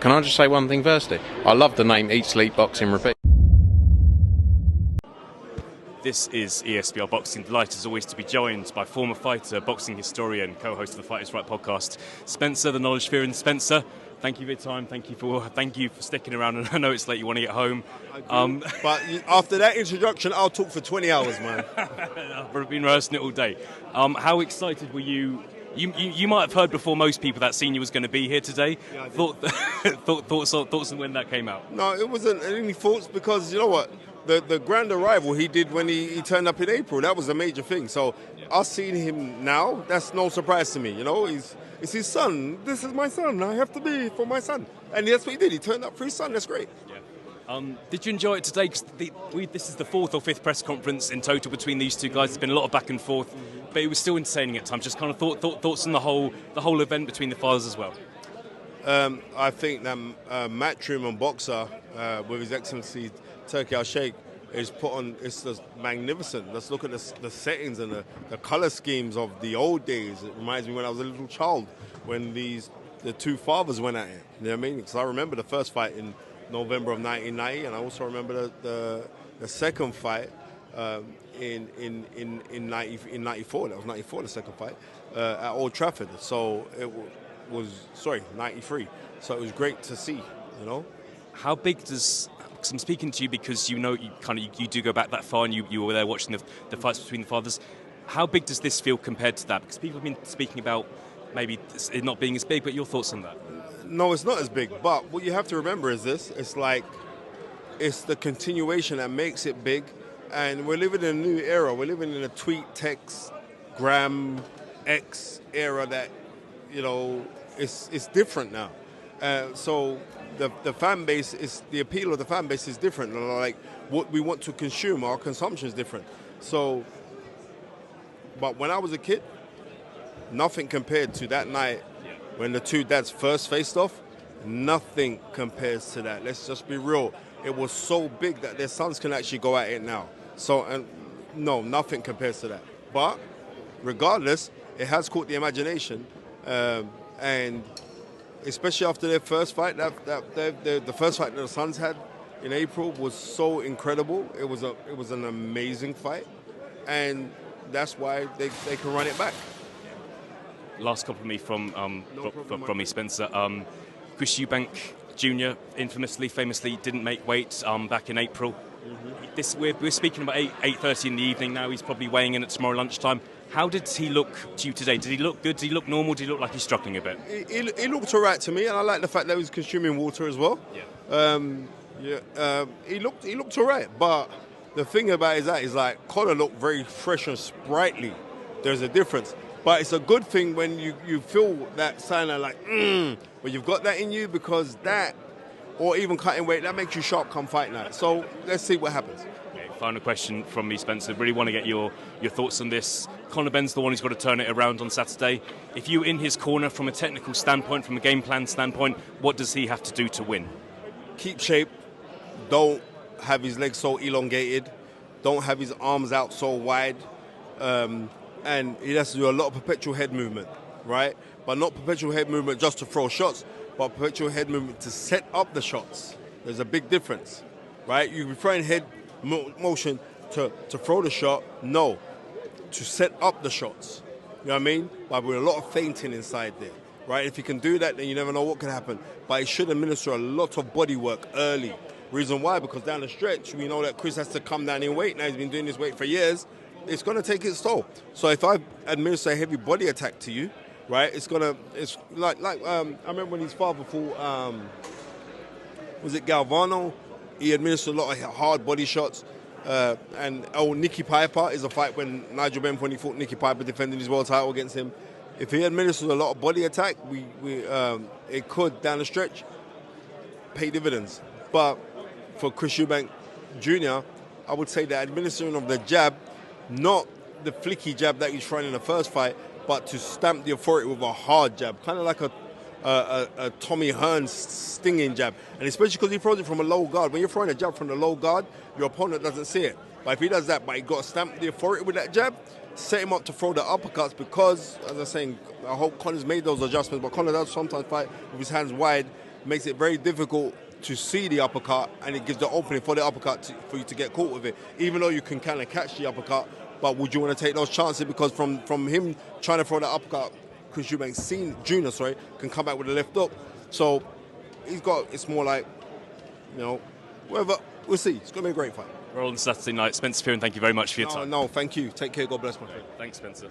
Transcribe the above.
can I just say one thing firstly? I love the name Eat, Sleep, Boxing, Repeat. This is ESBR Boxing. Delighted as always to be joined by former fighter, boxing historian, co-host of the Fight Is Right podcast, Spencer, the Knowledge Fearon. Spencer, thank you for your time. Thank you for sticking around. And I know it's late. You want to get home. But after that introduction, I'll talk for 20 hours, man. I've been rehearsing it all day. How excited were you? You might have heard before most people that Senior was going to be here today. Yeah, Thoughts on when that came out? No, it wasn't any thoughts because you know what? The grand arrival he did when he turned up in April, that was a major thing. So us seeing him now, that's no surprise to me. You know, it's his son. This is my son. I have to be for my son. And that's what he did. He turned up for his son. That's great. Yeah. Did you enjoy it today? Because this is the fourth or fifth press conference in total between these two guys. There's been a lot of back and forth, but it was still entertaining at times. Just kind of thoughts on the whole event between the fathers as well. I think that Matchroom and Boxer, with His Excellency Turki Al-Sheikh, is put on. It's just magnificent. Let's look at the settings and the color schemes of the old days. It reminds me when I was a little child, when the two fathers went at it. You know what I mean? Because I remember the first fight in November of 1990, and I also remember the second fight in 94. That was 94, the second fight at Old Trafford. So it was 93. So it was great to see. You know, how big does? Because I'm speaking to you because you know you do go back that far, and you were there watching the fights between the fathers. How big does this feel compared to that? Because people have been speaking about maybe it not being as big, but your thoughts on that? No, it's not as big. But what you have to remember is this: it's the continuation that makes it big, and we're living in a new era. We're living in a tweet, text, gram, X era that it's different now. So the fan base is the appeal of the fan base is different. Like what we want to consume, our consumption is different. So, but when I was a kid, nothing compared to that night when the two dads first faced off. Nothing compares to that. Let's just be real. It was so big that their sons can actually go at it now. So, no, nothing compares to that. But regardless, it has caught the imagination, and especially after their first fight, the first fight that the Sons had in April was so incredible. It was an amazing fight, and that's why they can run it back. Last compliment from me, Spencer. Chris Eubank Jr. famously didn't make weight back in April. Mm-hmm. We're speaking about 8:30 in the evening now. He's probably weighing in at tomorrow lunchtime. How did he look to you today? Did he look good? Did he look normal? Did he look like he's struggling a bit? He looked all right to me, and I like the fact that he was consuming water as well. He looked all right. But the thing about it is like Conor looked very fresh and sprightly. There's a difference. But it's a good thing when you feel that sign of like, when you've got that in you, because that, or even cutting weight, that makes you sharp come fight night. So let's see what happens. Final question from me, Spencer. Really want to get your thoughts on this. Conor Benn's the one who's got to turn it around on Saturday. If you're in his corner from a technical standpoint, from a game plan standpoint, what does he have to do to win? Keep shape. Don't have his legs so elongated. Don't have his arms out so wide. And he has to do a lot of perpetual head movement, right? But not perpetual head movement just to throw shots, but perpetual head movement to set up the shots. There's a big difference, right? You're throwing head motion to throw the shot, no, to set up the shots. You know what I mean? But with a lot of feinting inside there, right? If you can do that, then you never know what can happen. But he should administer a lot of body work early. Reason why? Because down the stretch, we know that Chris has to come down in weight. Now he's been doing this weight for years. It's going to take its toll. So if I administer a heavy body attack to you, right? It's like I remember when his father fought, was it Galvano? He administered a lot of hard body shots. And Nicky Piper is a fight when Nigel Benn, when he fought Nicky Piper, defending his world title against him. If he administers a lot of body attack, it could, down the stretch, pay dividends. But for Chris Eubank Jr., I would say the administration of the jab, not the flicky jab that he's trying in the first fight, but to stamp the authority with a hard jab, kind of like a Tommy Hearns stinging jab. And especially because he throws it from a low guard. When you're throwing a jab from the low guard, your opponent doesn't see it. But if he does that, but he got to stamp the authority with that jab, set him up to throw the uppercuts, because, as I was saying, I hope Conor's made those adjustments, but Conor does sometimes fight with his hands wide, makes it very difficult to see the uppercut, and it gives the opening for the uppercut for you to get caught with it. Even though you can kind of catch the uppercut, but would you want to take those chances? Because from him trying to throw the uppercut, Chris Eubank Jr. Can come back with a left hook. So it's more like, whatever. We'll see. It's going to be a great fight. We're all on Saturday night. Spencer Fearon, thank you very much for your time. No, thank you. Take care. God bless, my friend. Thanks, Spencer.